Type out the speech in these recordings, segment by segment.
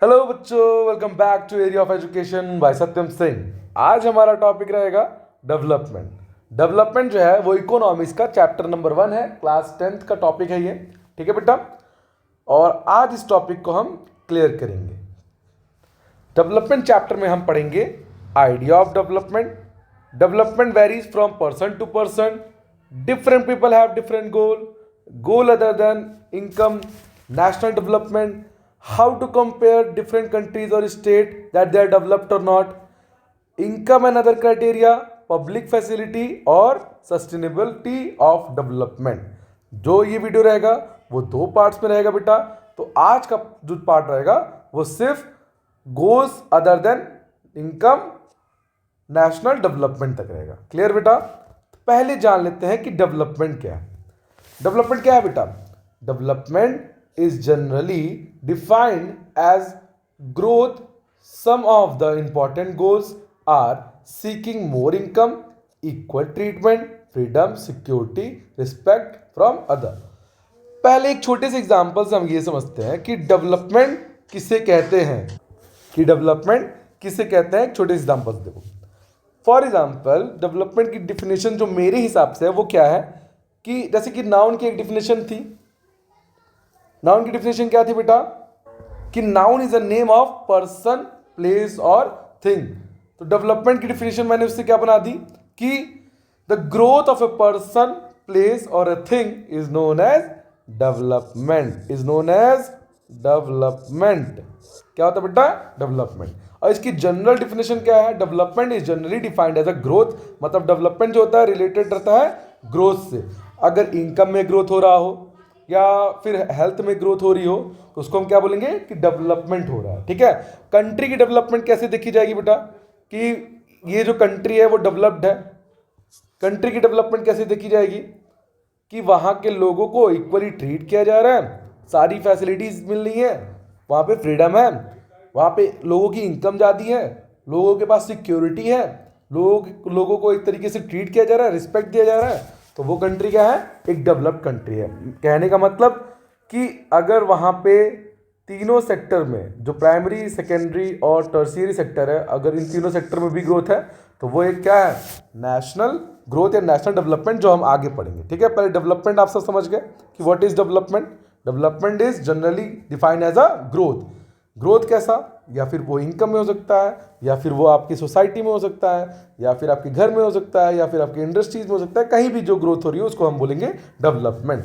Hello बच्चों, welcome back to area of education by Satyam Singh. आज हमारा टॉपिक रहेगा डेवलपमेंट। डेवलपमेंट जो है वो इकोनॉमिक्स का चैप्टर नंबर 1 है, क्लास 10th का टॉपिक है ये। ठीक है बेटा, और आज इस टॉपिक को हम क्लियर करेंगे। डेवलपमेंट चैप्टर में हम पढ़ेंगे idea of development. Development varies from person to person, different people have different goal other than income, national development, how to compare different countries or state that they are developed or not, income and other criteria, public facility और sustainability of development। जो ये video रहेगा वो 2 parts में रहेगा बेटा। तो आज का जो पार्ट रहेगा वो सिर्फ goals other than income, national development तक रहेगा। क्लियर बेटा? पहले जान लेते हैं कि डेवलपमेंट क्या है। डेवलपमेंट क्या है बेटा? Development is generally defined as growth. Some of the important goals are seeking more income, equal treatment, freedom, security, respect from other। पहले एक छोटे से एग्जांपल से हम ये समझते हैं कि डेवलपमेंट किसे कहते हैं। एक छोटे से एग्जांपल से देखो। फॉर एग्जांपल डेवलपमेंट की डिफिनेशन जो मेरे हिसाब से है वो क्या है कि जैसे कि नाउन की एक डिफिनेशन थी। नाउन की डिफिनेशन क्या थी बेटा? कि noun is a name of person, place और थिंग। तो डेवलपमेंट की डिफिनेशन मैंने उससे क्या बना दी कि the growth of a person, place और a thing is known as development. क्या होता है बेटा? डेवलपमेंट। और इसकी जनरल डिफिनेशन क्या है? Development is generally defined as a growth. मतलब डेवलपमेंट जो होता है रिलेटेड रहता है ग्रोथ से। अगर इनकम में ग्रोथ हो रहा हो या फिर हेल्थ में ग्रोथ हो रही हो तो उसको हम क्या बोलेंगे कि डेवलपमेंट हो रहा है। ठीक है। कंट्री की डेवलपमेंट कैसे देखी जाएगी बेटा? कि ये जो कंट्री है वो डेवलप्ड है। कंट्री की डेवलपमेंट कैसे देखी जाएगी? कि वहां के लोगों को इक्वली ट्रीट किया जा रहा है, सारी फैसिलिटीज मिल रही है, वहां पे फ्रीडम है, वहां पे लोगों की इनकम ज़्यादा है, लोगों के पास सिक्योरिटी है, लोगों को एक तरीके से ट्रीट किया जा रहा है, रिस्पेक्ट दिया जा रहा है, तो वो कंट्री क्या है? एक डेवलप्ड कंट्री है। कहने का मतलब कि अगर वहाँ पे तीनों सेक्टर में जो प्राइमरी, सेकेंडरी और टर्शियरी सेक्टर है, अगर इन तीनों सेक्टर में भी ग्रोथ है तो वो एक क्या है? नेशनल ग्रोथ या नेशनल डेवलपमेंट, जो हम आगे पढ़ेंगे। ठीक है। पहले डेवलपमेंट आप सब समझ गए कि what is development. Development is generally defined as a growth. Growth कैसा? या फिर वो इनकम में हो सकता है, या फिर वो आपकी सोसाइटी में हो सकता है, या फिर आपके घर में हो सकता है, या फिर आपकी इंडस्ट्रीज में हो सकता है। कहीं भी जो ग्रोथ हो रही है उसको हम बोलेंगे डेवलपमेंट।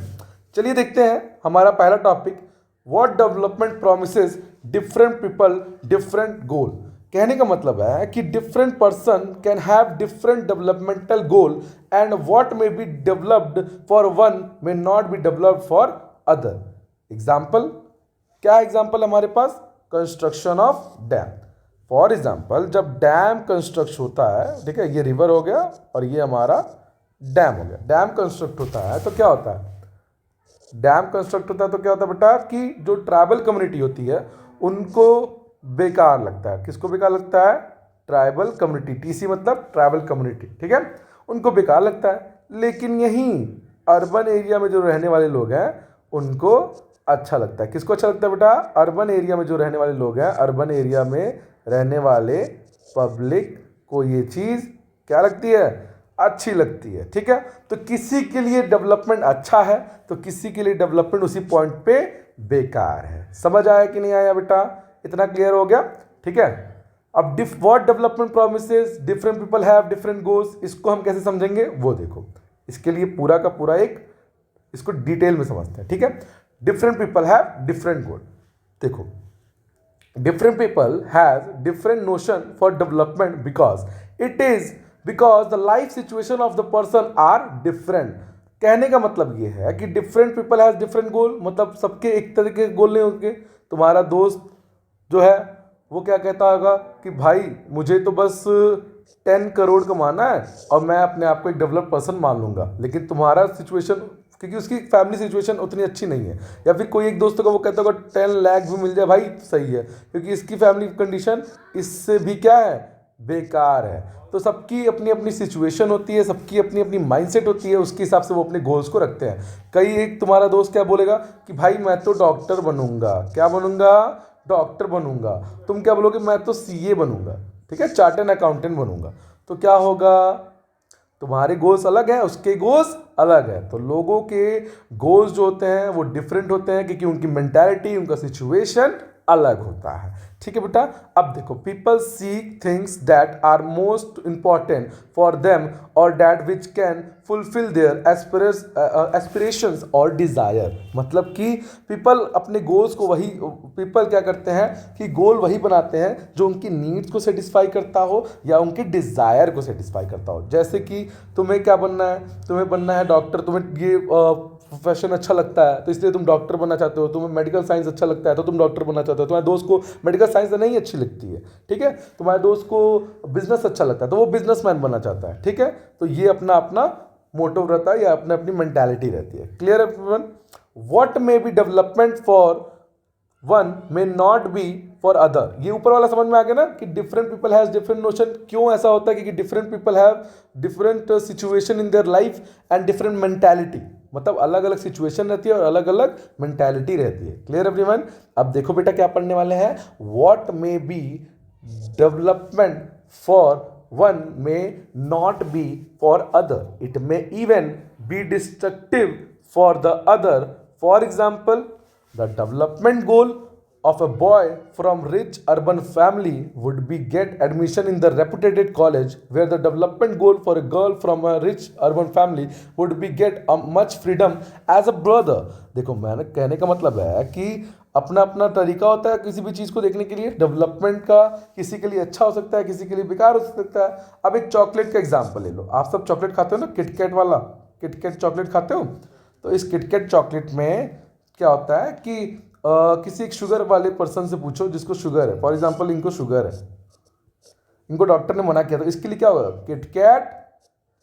चलिए देखते हैं हमारा पहला topic, what development promises different people different goal. कहने का मतलब है कि different person can have different developmental goal and what may be developed for one may not be developed for other. Example क्या है? एग्जाम्पल हमारे पास construction of dam. For example जब डैम कंस्ट्रक्ट होता है, ठीक है, ये रिवर हो गया और ये हमारा डैम हो गया। डैम कंस्ट्रक्ट होता है तो क्या होता है? बेटा कि जो ट्राइबल कम्युनिटी होती है उनको बेकार लगता है। किसको बेकार लगता है? Tribal community. टीसी मतलब ट्राइबल कम्युनिटी। ठीक है, उनको बेकार लगता है। लेकिन यहीं अर्बन एरिया में जो रहने वाले लोग हैं उनको अच्छा लगता है। किसको अच्छा लगता है बेटा? अर्बन एरिया में जो रहने वाले लोग हैं, अर्बन एरिया में रहने वाले पब्लिक को ये चीज़ क्या लगती है? अच्छी लगती है। ठीक है। तो किसी के लिए डेवलपमेंट अच्छा है तो किसी के लिए डेवलपमेंट उसी पॉइंट पे बेकार है। समझ आया कि नहीं आया बेटा? इतना क्लियर हो गया? ठीक है। अब what development promises different people have different goals, इसको हम कैसे समझेंगे वो देखो। इसके लिए पूरा का पूरा एक इसको डिटेल में समझते हैं। ठीक है। डिफरेंट पीपल हैव डिफरेंट गोल। देखो, different people has different notion for development because the life situation of the person are different। कहने का मतलब ये है कि different people has different goal, मतलब सबके एक तरह के गोल नहीं होंगे। तुम्हारा दोस्त जो है वो क्या कहता होगा कि भाई मुझे तो बस 10 करोड़ कमाना है और मैं अपने आप को एक डेवलप पर्सन मान लूँगा। लेकिन तुम्हारा सिचुएशन, क्योंकि उसकी फैमिली सिचुएशन उतनी अच्छी नहीं है, या फिर कोई एक दोस्त का वो कहता होगा 10 लाख भी मिल जाए भाई सही है, क्योंकि इसकी फैमिली कंडीशन इससे भी क्या है? बेकार है। तो सबकी अपनी अपनी सिचुएशन होती है, सबकी अपनी अपनी माइंडसेट होती है, उसके हिसाब से वो अपने गोल्स को रखते हैं। कई एक तुम्हारा दोस्त क्या बोलेगा कि भाई मैं तो डॉक्टर बनूंगा। क्या बनूंगा? डॉक्टर बनूंगा, तुम क्या बोलोगे, मैं तो सीए बनूंगा, ठीक है, चार्टर्ड अकाउंटेंट बनूंगा। तो क्या होगा, तुम्हारे गोल्स अलग है, उसके गोल्स अलग है। तो लोगों के गोल्स जो होते हैं वो डिफरेंट होते हैं, क्योंकि उनकी मेंटालिटी, उनका सिचुएशन अलग होता है। ठीक है बेटा, अब देखो, people seek things that are most important for them और that which can fulfill their aspirations और डिजायर। मतलब कि पीपल अपने गोल्स को पीपल क्या करते हैं कि गोल वही बनाते हैं जो उनकी नीड्स को सेटिस्फाई करता हो या उनके डिजायर को सेटिस्फाई करता हो। जैसे कि तुम्हें क्या बनना है, तुम्हें बनना है डॉक्टर, तुम्हें ये प्रोफेशन अच्छा लगता है तो इसलिए तुम डॉक्टर बनना चाहते हो, तुम्हें मेडिकल साइंस अच्छा लगता है तो तुम डॉक्टर बनना चाहते हो, तुम्हारे दोस्त को मेडिकल साइंस नहीं अच्छी लगती है, ठीक है, तुम्हारे दोस्त को बिजनेस अच्छा लगता है तो वो बिजनेसमैन बनना चाहता है, ठीक है। तो ये अपना अपना मोटिव रहता है या अपने अपनी मेंटालिटी रहती है। Clear everyone? What may B development for one may not B for other. ये ऊपर वाला समझ में आ गया ना कि different people has different notion. क्यों ऐसा होता है? क्योंकि different people have different situation in their life and different mentality. मतलब अलग अलग सिचुएशन रहती है और अलग अलग मेंटालिटी रहती है। Clear everyone? अब देखो बेटा क्या पढ़ने वाले हैं, what may B development for one may not be for other, it may even be destructive for the other. For example, the development goal of a boy from rich urban family would be get admission in the reputed college, where the development goal for a girl from a rich urban family would be get a much freedom as a brother. देखो मैंने कहने का मतलब है कि अपना अपना तरीका होता है किसी भी चीज़ को देखने के लिए। डेवलपमेंट का किसी के लिए अच्छा हो सकता है, किसी के लिए बेकार हो सकता है। अब एक चॉकलेट का एग्जांपल ले लो। आप सब चॉकलेट खाते हो ना, किटकैट वाला, किटकैट चॉकलेट खाते हो। तो इस किटकैट चॉकलेट में क्या होता है कि किसी एक शुगर वाले पर्सन से पूछो जिसको शुगर है, फॉर एग्जाम्पल इनको शुगर है, इनको डॉक्टर ने मना किया, तो इसके लिए क्या होगा, किटकैट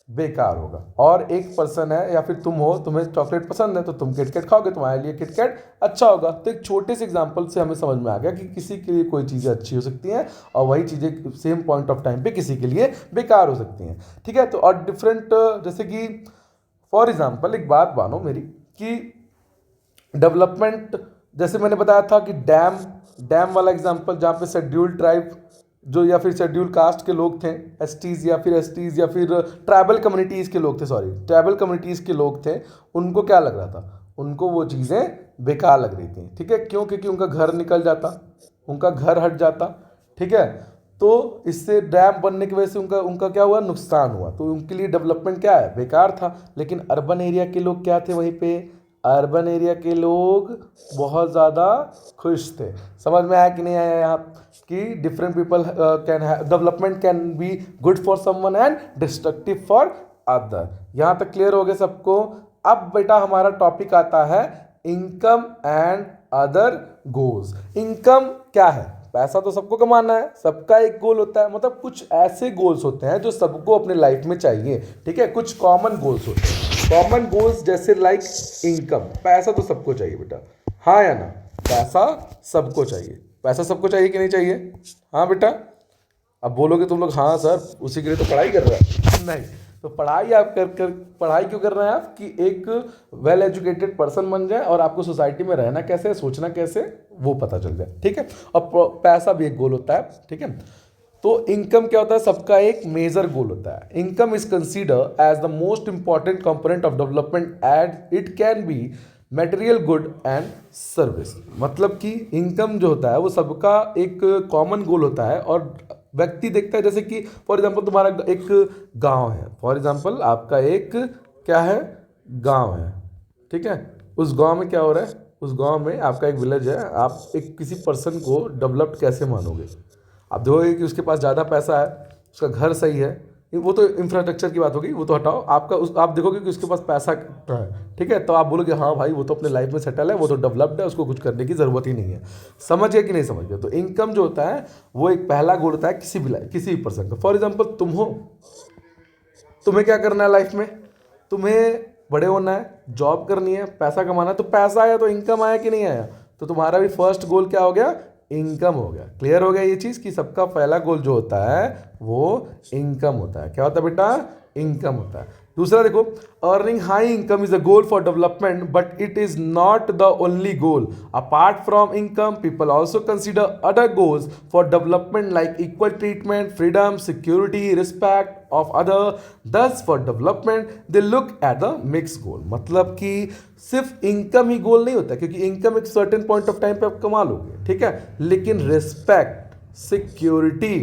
बेकार होगा। और एक पर्सन है या फिर तुम हो, तुम्हें चॉकलेट पसंद है तो तुम किटकैट खाओगे, तुम्हारे लिए किटकैट अच्छा होगा। तो एक छोटे से एग्जांपल से हमें समझ में आ गया कि किसी के लिए कोई चीज़ें अच्छी हो सकती हैं और वही चीज़ें सेम पॉइंट ऑफ टाइम पे किसी के लिए बेकार हो सकती हैं, ठीक है। तो और डिफरेंट, जैसे कि फॉर एग्जाम्पल एक बात मानो मेरी कि डेवलपमेंट, जैसे मैंने बताया था कि डैम वाला एग्जाम्पल, जहाँ पे शेड्यूल्ड ट्राइब जो या फिर शेड्यूल कास्ट के लोग थे, एसटीज या फिर ट्राइबल कम्युनिटीज़ के लोग थे, सॉरी ट्राइबल कम्युनिटीज़ के लोग थे, उनको क्या लग रहा था, उनको वो चीज़ें बेकार लग रही थी, ठीक है। क्यों? क्योंकि उनका घर निकल जाता, उनका घर हट जाता, ठीक है। तो इससे डैम बनने की वजह से उनका उनका क्या हुआ, नुकसान हुआ। तो उनके लिए डेवलपमेंट क्या है, बेकार था। लेकिन अर्बन एरिया के लोग क्या थे वहीं पे, अर्बन एरिया के लोग बहुत ज़्यादा खुश थे। समझ में आया कि नहीं आया यहाँ कि different people can development can be good for someone and destructive for other. यहाँ तक क्लियर हो गया सबको? अब बेटा हमारा टॉपिक आता है income and other goals. Income क्या है? पैसा तो सबको कमाना है, सबका एक गोल होता है। मतलब कुछ ऐसे गोल्स होते हैं जो सबको अपने लाइफ में चाहिए, ठीक है। कुछ कॉमन गोल्स होते हैं, कॉमन गोल्स जैसे लाइक इनकम। पैसा तो सबको चाहिए बेटा, हाँ या ना? पैसा सबको चाहिए, पैसा सबको चाहिए कि नहीं चाहिए? हाँ बेटा, अब बोलोगे तुम लोग हाँ सर उसी के लिए तो पढ़ाई कर रहा है। नहीं, तो पढ़ाई आप पढ़ाई क्यों कर रहे हैं आप कि एक वेल एजुकेटेड पर्सन बन जाए और आपको सोसाइटी में रहना कैसे है, सोचना कैसे, वो पता चल जाए, ठीक है। और पैसा भी एक गोल होता है, ठीक है। तो इनकम क्या होता है, सबका एक मेजर गोल होता है। Income is consider as the most important component of development as it can be material good and service. मतलब कि इनकम जो होता है वो सबका एक कॉमन गोल होता है और व्यक्ति देखता है, जैसे कि फॉर एग्जांपल तुम्हारा एक गांव है, फॉर एग्जांपल आपका एक क्या है, गांव है, ठीक है। उस गांव में क्या हो रहा है, उस गांव में आपका एक विलेज है, आप एक किसी पर्सन को डेवलप्ड कैसे मानोगे? आप देखोगे कि उसके पास ज़्यादा पैसा है, उसका घर सही है, वो तो इंफ्रास्ट्रक्चर की बात होगी, वो तो हटाओ, आप देखोगे कि उसके पास पैसा है, ठीक है। तो आप बोलोगे हाँ भाई वो तो अपने लाइफ में सेटल है, वो तो डेवलप्ड है, उसको कुछ करने की ज़रूरत ही नहीं है। समझ गए कि नहीं समझ गए? तो इनकम जो होता है वो एक पहला गोल होता है किसी भी पर्सन का। फॉर एग्जाम्पल तुम हो, तुम्हें क्या करना है लाइफ में, तुम्हें बड़े होना है, जॉब करनी है, पैसा कमाना है। तो पैसा आया तो इनकम आया कि नहीं आया? तो तुम्हारा भी फर्स्ट गोल क्या हो गया, इनकम हो गया। क्लियर हो गया ये चीज़ कि सबका पहला गोल जो होता है वो इनकम होता है। क्या होता है बेटा? इनकम होता है। दूसरा देखो, earning high income is a goal for development but it is not the only goal. Apart from income people also consider other goals for development like equal treatment, freedom, security, respect of other. Thus for development they look at the mix goal. मतलब कि सिर्फ income ही गोल नहीं होता, क्योंकि income एक certain point of time पे आप कमा लोगे, ठीक है, लेकिन रिस्पेक्ट, सिक्योरिटी,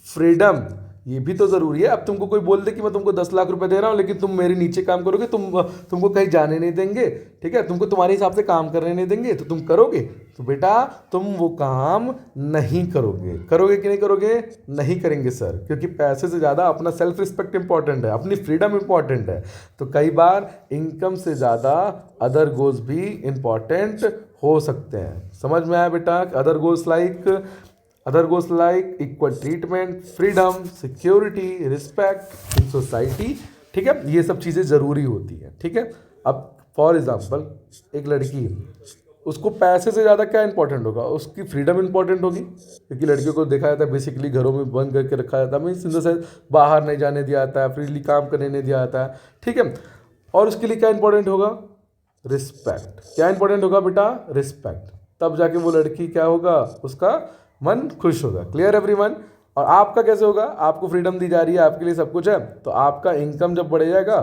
फ्रीडम ये भी तो जरूरी है. अब तुमको कोई बोल दे कि मैं तुमको 10 लाख रुपए दे रहा हूं लेकिन तुम मेरे नीचे काम करोगे, तुमको कहीं जाने नहीं देंगे, ठीक है, तुमको तुम्हारे हिसाब से काम करने नहीं देंगे, तो तुम करोगे? तो बेटा तुम वो काम नहीं करोगे. करोगे कि नहीं करोगे? नहीं करेंगे सर, क्योंकि पैसे से ज़्यादा अपना सेल्फ रिस्पेक्ट इंपॉर्टेंट है, अपनी फ्रीडम इंपॉर्टेंट है. तो कई बार इनकम से ज़्यादा अदर गोल्स भी इंपॉर्टेंट हो सकते हैं. समझ में आया बेटा? Other goals like equal treatment, freedom, security, respect in society, ठीक है, ये सब चीज़ें ज़रूरी होती हैं, ठीक है. अब फॉर एग्जांपल एक लड़की है, उसको पैसे से ज़्यादा क्या इंपॉर्टेंट होगा? उसकी फ्रीडम इंपॉर्टेंट होगी, क्योंकि लड़कियों को देखा जाता है बेसिकली घरों में बंद करके रखा जाता है, मीन्स इन द सेंस बाहर नहीं जाने दिया जाता है, फ्रीली काम करने नहीं दिया जाता है, ठीक है. और उसके लिए क्या इंपॉर्टेंट होगा? रिस्पेक्ट. क्या इंपॉर्टेंट होगा बेटा? रिस्पेक्ट. तब जाके वो लड़की क्या होगा? उसका मन खुश होगा. Clear everyone? और आपका कैसे होगा? आपको फ्रीडम दी जा रही है, आपके लिए सब कुछ है, तो आपका इनकम जब बढ़ जाएगा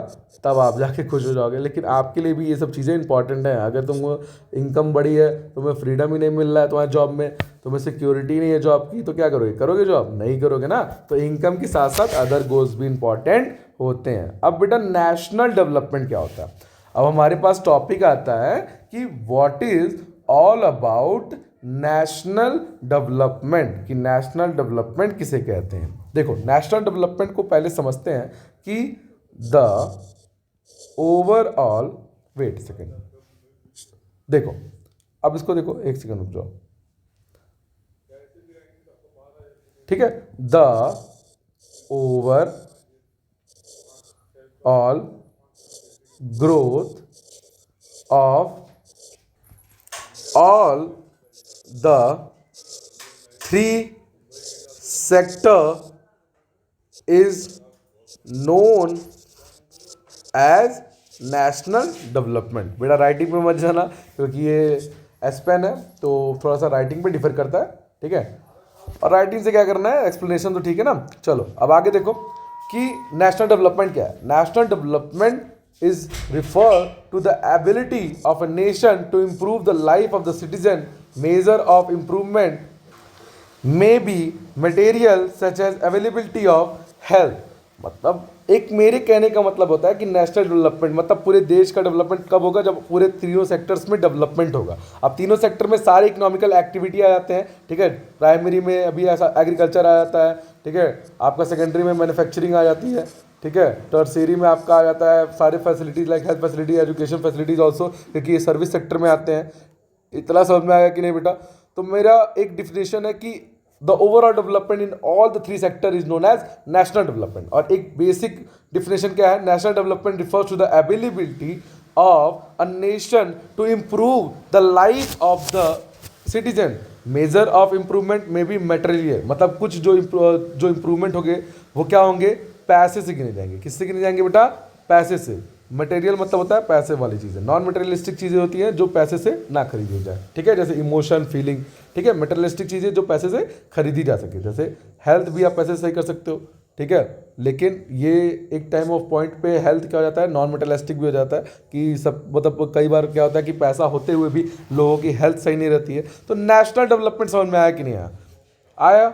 तब आप जाके खुश हो जाओगे. लेकिन आपके लिए भी ये सब चीज़ें इंपॉर्टेंट हैं. अगर तुमको इनकम बढ़ी है, तुम्हें फ्रीडम ही नहीं मिल रहा है तुम्हारे जॉब में, तुम्हें सिक्योरिटी नहीं है जॉब की, तो क्या करोगे? करोगे जॉब? नहीं करोगे ना. तो इनकम के साथ साथ अदर गोल्स भी इंपॉर्टेंट होते हैं. अब बेटा नेशनल डेवलपमेंट क्या होता है? अब हमारे पास टॉपिक आता है कि what is all about national development, कि नेशनल डेवलपमेंट किसे कहते हैं. देखो नेशनल डेवलपमेंट को पहले समझते हैं कि द ओवरऑल, वेट सेकेंड, देखो अब इसको देखो, एक सेकेंड रुक जाओ, ठीक है. The over all growth of all the three sector is known as national development. बेटा राइटिंग पे मत जाना, क्योंकि ये एस पेन है तो थोड़ा सा राइटिंग पे डिफर करता है, ठीक है. और राइटिंग से क्या करना है? एक्सप्लेनेशन तो ठीक है ना. चलो अब आगे देखो कि नेशनल डेवलपमेंट क्या है. National development is refer to the ability of a nation to improve the life of the citizen. Measure of improvement may be material such as availability of health. मतलब एक मेरे कहने का मतलब होता है कि नेशनल डेवलपमेंट मतलब पूरे देश का डेवलपमेंट कब होगा? जब पूरे तीनों सेक्टर्स में डेवलपमेंट होगा. अब तीनों सेक्टर में सारे इकोनॉमिकल एक्टिविटी आ जाते हैं, ठीक है. प्राइमरी में अभी ऐसा एग्रीकल्चर आ जाता है, ठीक है. आपका सेकेंडरी में मैन्युफैक्चरिंग आ जाती है, ठीक है. टर्सरी में आपका आ जाता है सारे facilities like health facility, education facilities also, क्योंकि ये सर्विस सेक्टर में आते हैं. इतना समझ में आया कि नहीं बेटा? तो मेरा एक डिफिनेशन है कि the overall development in all the three sector is known as national development. और एक बेसिक डिफिनेशन क्या है? National development refers to the ability of a nation to improve the life of the citizen. Major of improvement में भी material, मतलब कुछ जो improvement होंगे वो क्या होंगे? पैसे से गिने जाएंगे. किससे गिने जाएंगे बेटा? पैसे से. मटेरियल मतलब होता है पैसे वाली चीज़ें. नॉन मटेरियलिस्टिक चीज़ें होती हैं जो पैसे से ना खरीदी जाए, ठीक है, जैसे इमोशन, फीलिंग, ठीक है. मटेरियलिस्टिक चीज़ें जो पैसे से खरीदी जा सके, जैसे हेल्थ भी आप पैसे से सही कर सकते हो, ठीक है. लेकिन ये एक टाइम ऑफ पॉइंट पे हेल्थ क्या हो जाता है? नॉन मटेरियलिस्टिक भी हो जाता है कि सब मतलब कई बार क्या होता है कि पैसा होते हुए भी लोगों की हेल्थ सही नहीं रहती है. तो नेशनल डेवलपमेंट समझ में आया कि नहीं आया? आया,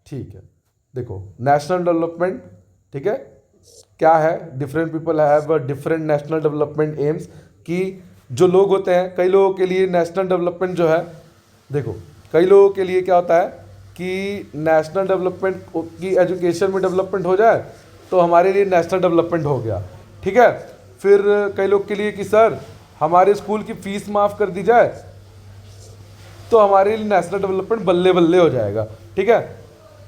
ठीक है. देखो नेशनल डेवलपमेंट, ठीक है, क्या है? Different people have different national development AIIMS. कि जो लोग होते हैं, कई लोगों के लिए नेशनल डेवलपमेंट जो है, देखो कई लोगों के लिए क्या होता है कि नेशनल डेवलपमेंट की एजुकेशन में डेवलपमेंट हो जाए तो हमारे लिए नेशनल डेवलपमेंट हो गया, ठीक है. फिर कई लोग के लिए कि सर हमारे स्कूल की फ़ीस माफ़ कर दी जाए तो हमारे लिए नेशनल डेवलपमेंट बल्ले बल्ले हो जाएगा, ठीक है.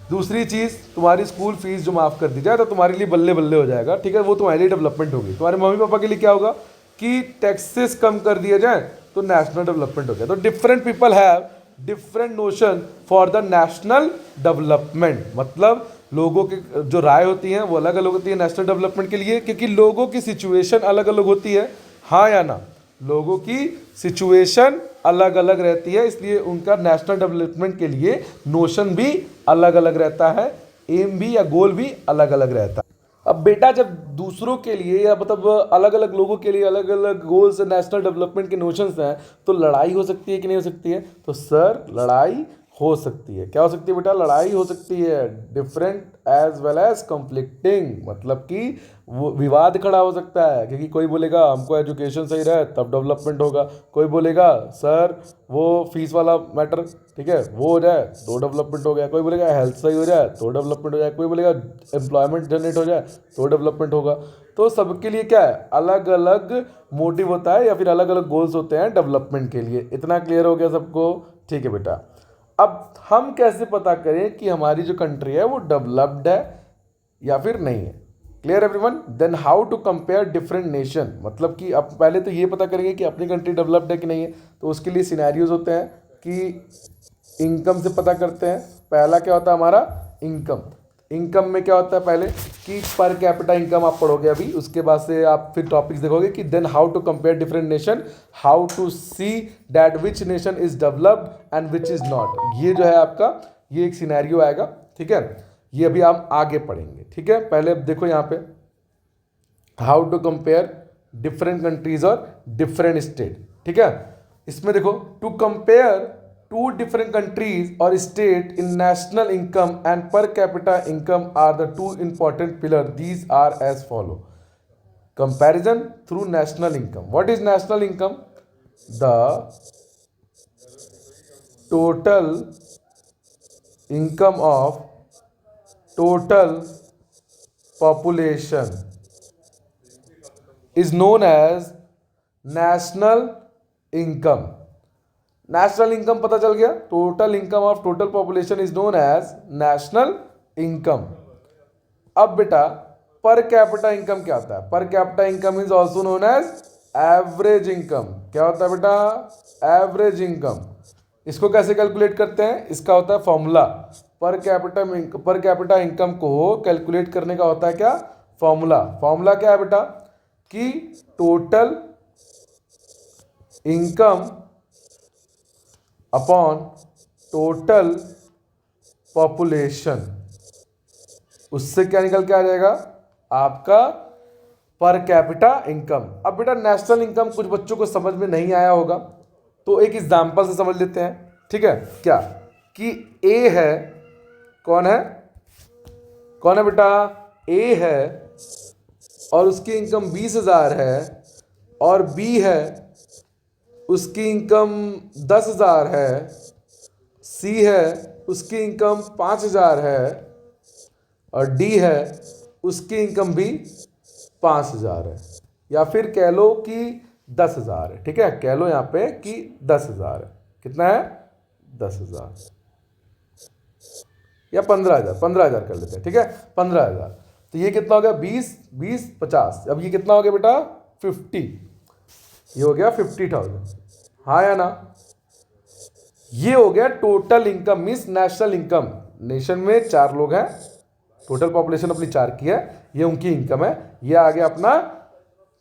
दूसरी चीज़, तुम्हारी स्कूल फीस जो माफ़ कर दी जाए तो तुम्हारे लिए बल्ले बल्ले हो जाएगा, ठीक है, वो तुम्हारे लिए डेवलपमेंट होगी. तुम्हारे मम्मी पापा के लिए क्या होगा कि टैक्सेस कम कर दिए जाए तो नेशनल डेवलपमेंट हो गया. तो different people have different notion for the national development. मतलब लोगों के जो राय होती हैं वो अलग अलग होती है नेशनल डेवलपमेंट के लिए, क्योंकि लोगों की सिचुएशन अलग अलग होती है, हाँ या ना? लोगों की सिचुएशन अलग अलग रहती है, इसलिए उनका नेशनल डेवलपमेंट के लिए नोशन भी अलग अलग रहता है, एम भी या गोल भी अलग अलग रहता है। अब बेटा जब दूसरों के लिए या मतलब अलग अलग लोगों के लिए अलग अलग गोल्स नेशनल डेवलपमेंट के नोशंस हैं, तो लड़ाई हो सकती है कि नहीं हो सकती है? तो सर लड़ाई हो सकती है। क्या हो सकती है बेटा? लड़ाई हो सकती है। Different as well as conflicting, मतलब कि वो विवाद खड़ा हो सकता है, क्योंकि कोई बोलेगा हमको एजुकेशन सही रहे तब डेवलपमेंट होगा, कोई बोलेगा सर वो फीस वाला मैटर ठीक है वो हो जाए तो डेवलपमेंट हो गया, कोई बोलेगा हेल्थ सही हो जाए तो डेवलपमेंट हो जाए, कोई बोलेगा एम्प्लॉयमेंट जनरेट हो जाए तो डेवलपमेंट होगा। तो सबके लिए क्या है, अलग अलग मोटिव होता है या फिर अलग अलग गोल्स होते हैं डेवलपमेंट के लिए। इतना क्लियर हो गया सबको? ठीक है बेटा। अब हम कैसे पता करें कि हमारी जो कंट्री है वो डेवलप्ड है या फिर नहीं है? Clear everyone? Then how to compare different nation, मतलब कि अब पहले तो ये पता करेंगे कि अपनी कंट्री डेवलप्ड है कि नहीं है। तो उसके लिए सिनेरियोज होते हैं कि इनकम से पता करते हैं। पहला क्या होता है हमारा? इनकम। इनकम में क्या होता है पहले कि पर कैपिटा इनकम आप पढ़ोगे अभी, उसके बाद से आप फिर टॉपिक्स देखोगे कि then how to compare different nation, how to see that which nation is developed and which is not. ये जो है आपका ये एक सिनेरियो आएगा, ठीक है? ये अभी हम आगे पढ़ेंगे, ठीक है? पहले अब देखो यहाँ पे how to compare different countries और डिफरेंट स्टेट, ठीक है? इसमें देखो to compare two different countries or state in national income and per capita income are the two important pillars. These are as follow. Comparison through national income. What is national income? The total income of total population is known as national income. National income पता चल गया? Total income of total population is known as national income. अब बेटा per capita income क्या होता है? Per capita income is also known as average income. क्या होता है बेटा? Average income. इसको कैसे कैलकुलेट करते हैं? इसका होता है फॉर्मूला। पर कैपिटा इनकम को कैलकुलेट करने का होता है क्या? फॉर्मूला। फॉर्मूला क्या है बेटा? कि total income upon total population, उससे क्या निकल के आ जाएगा? आपका पर कैपिटा इनकम। अब बेटा नेशनल इनकम कुछ बच्चों को समझ में नहीं आया होगा, तो एक एग्जांपल से समझ लेते हैं, ठीक है? क्या कि ए है, कौन है? कौन है बेटा? ए है और उसकी इनकम 20,000 है, और बी है उसकी इनकम 10,000 है, सी है उसकी इनकम 5,000 है, और डी है उसकी इनकम भी 5,000 है, या फिर कह लो कि 10,000 है, ठीक है? कह लो यहाँ पे कि 10,000 है। कितना है? 10,000 या 15,000, 15,000 कर लेते हैं, ठीक है? 15,000। तो ये कितना हो गया? 20, 20, 50। अब ये कितना हो गया बेटा? 50। ये हो गया 50,000, हाँ या ना? ये हो गया total income means national income. Nation में 4 लोग हैं, टोटल पॉपुलेशन अपनी 4 की है, ये उनकी इनकम है। ये आ गया अपना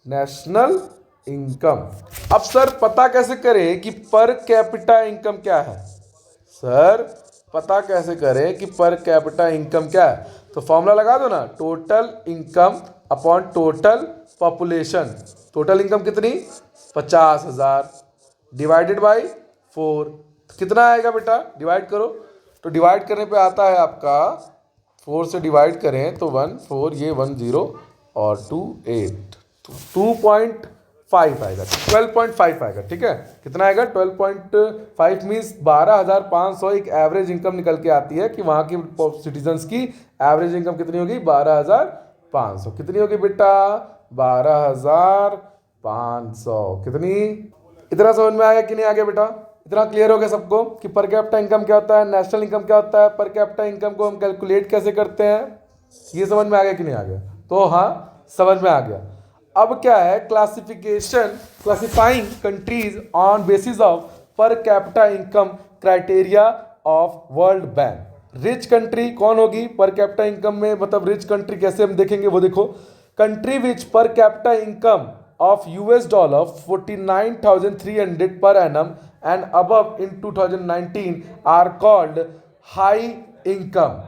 नेशनल इनकम। अब सर पता कैसे करें कि पर कैपिटा इनकम क्या है? सर पता कैसे करें कि पर कैपिटा इनकम क्या है? तो फॉर्मूला लगा दो ना, total income upon total population. Total income कितनी? 50,000 डिवाइडेड बाई 4। कितना आएगा बेटा? डिवाइड करो। तो डिवाइड करने पे आता है आपका 4 से डिवाइड करें तो 1 4, ये 1 0 और 2 8, तो 2.5 आएगा, 12.5 आएगा, ठीक है? कितना आएगा? 12.5 मीन्स 12,500 एक एवरेज इनकम निकल के आती है कि वहाँ की सिटीजन्स की एवरेज इनकम कितनी होगी? 12,500। कितनी होगी बेटा? 12,500। कितनी? इतना समझ में आया कि नहीं आ गया बेटा? इतना क्लियर हो गया सबको कि पर कैपिटा इनकम क्या होता है, नेशनल इनकम क्या होता है, पर कैपिटा इनकम को हम कैलकुलेट कैसे करते हैं? ये समझ में आ गया कि नहीं आ गया? तो हाँ समझ में आ गया। अब क्या है? Classifying countries on basis of पर capita income criteria of world bank. Rich country कौन होगी पर कैपिटा इनकम में, मतलब रिच कंट्री कैसे हम देखेंगे वो देखो, कंट्री विच पर capita income of $, 49,300 per annum and above in 2019 are called high income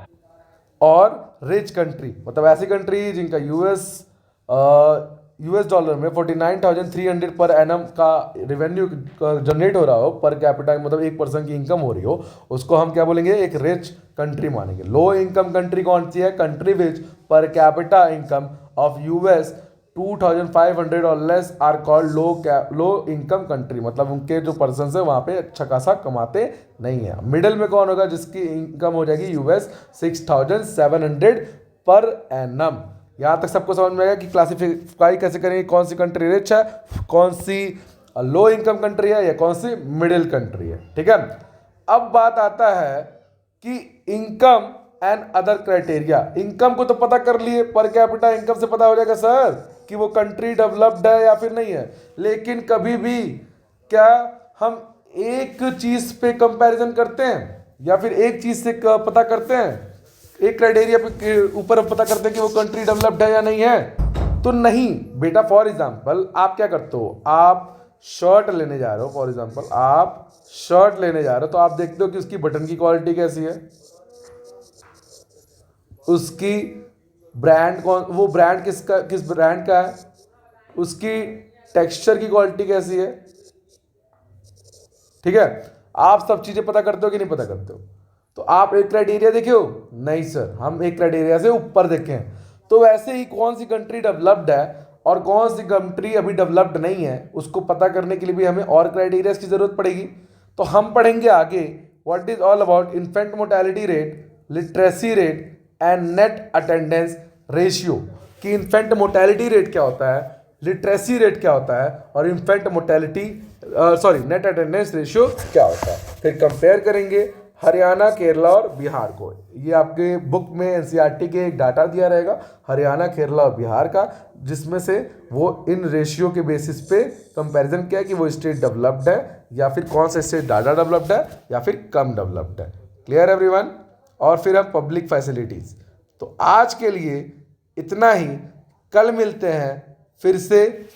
और रिच कंट्री, मतलब ऐसी कंट्री जिनका यूएस डॉलर में 49,300 पर एनम का रेवेन्यू जनरेट हो रहा हो, पर कैपिटा मतलब एक पर्सन की इनकम हो रही हो, उसको हम क्या बोलेंगे, एक रिच कंट्री मानेंगे। लो इनकम कंट्री कौन सी है, कंट्री विच पर कैपिटा इनकम ऑफ यूएस 2,500 और less are called low income country, मतलब उनके जो पर्सन है वहां पे अच्छा खासा कमाते नहीं है। मिडिल में कौन होगा, जिसकी इनकम हो जाएगी $6,700 पर एनम। यहां तक सबको समझ में आएगा कि क्लासिफाई कैसे करेंगे, कौन सी कंट्री रिच है, कौन सी लो इनकम कंट्री है, या कौन सी मिडिल कंट्री है। ठीक है, अब बात आता है कि income and other criteria. Income को तो पता कर लिए, पर कैपिटा इनकम से पता हो जाएगा सर कि वो कंट्री डेवलप्ड है या फिर नहीं है, लेकिन कभी भी क्या हम एक चीज पे कंपैरिजन करते हैं या फिर एक चीज से पता करते हैं, एक क्राइटेरिया पे ऊपर पता करते हैं कि वो कंट्री डेवलप्ड है या नहीं है, तो नहीं बेटा। फॉर एग्जांपल आप क्या करते हो, आप शर्ट लेने जा रहे हो, फॉर एग्जांपल आप शर्ट लेने जा रहे हो, तो आप देखते हो कि उसकी बटन की क्वालिटी कैसी है, उसकी ब्रांड कौन, वो ब्रांड किस ब्रांड का है, उसकी टेक्सचर की क्वालिटी कैसी है। ठीक है, आप सब चीजें पता करते हो कि नहीं पता करते हो। तो आप एक क्राइटेरिया देखे हो, नहीं सर हम एक क्राइटेरिया से ऊपर देखें। तो वैसे ही कौन सी कंट्री डेवलप्ड है और कौन सी कंट्री अभी डेवलप्ड नहीं है, उसको पता करने के लिए भी हमें और क्राइटेरियाज की जरूरत पड़ेगी। तो हम पढ़ेंगे आगे what is all about infant mortality rate, literacy rate and net attendance ratio, कि इन्फेंट मोर्टेलिटी रेट क्या होता है, लिटरेसी रेट क्या होता है, और infant mortality net attendance ratio क्या होता है। फिर कंपेयर करेंगे हरियाणा, केरला और बिहार को। ये आपके बुक में एनसीईआरटी के एक डाटा दिया रहेगा हरियाणा, केरला और बिहार का, जिसमें से वो इन रेशियो के बेसिस पे कंपैरिजन किया कि वो स्टेट डेवलप्ड है या फिर कौन सा स्टेट ज़्यादा डेवलप्ड है या फिर कम डेवलप्ड है। Clear everyone. और फिर हम पब्लिक फैसिलिटीज़। तो आज के लिए इतना ही, कल मिलते हैं फिर से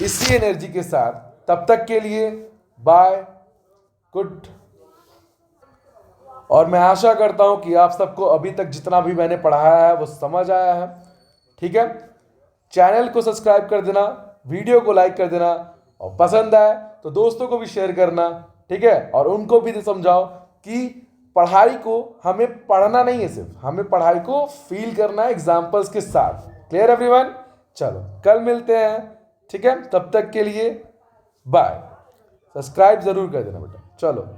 इसी एनर्जी के साथ। तब तक के लिए बाय, गुड। और मैं आशा करता हूं कि आप सबको अभी तक जितना भी मैंने पढ़ाया है वो समझ आया है। ठीक है, चैनल को सब्सक्राइब कर देना, वीडियो को लाइक कर देना, और पसंद आए तो दोस्तों को भी शेयर करना। ठीक है, और उनको भी समझाओ कि पढ़ाई को हमें पढ़ना नहीं है, सिर्फ हमें पढ़ाई को फील करना है एग्जाम्पल्स के साथ। Clear everyone. चलो कल मिलते हैं। ठीक है, तब तक के लिए बाय। सब्सक्राइब जरूर कर देना बेटा। चलो।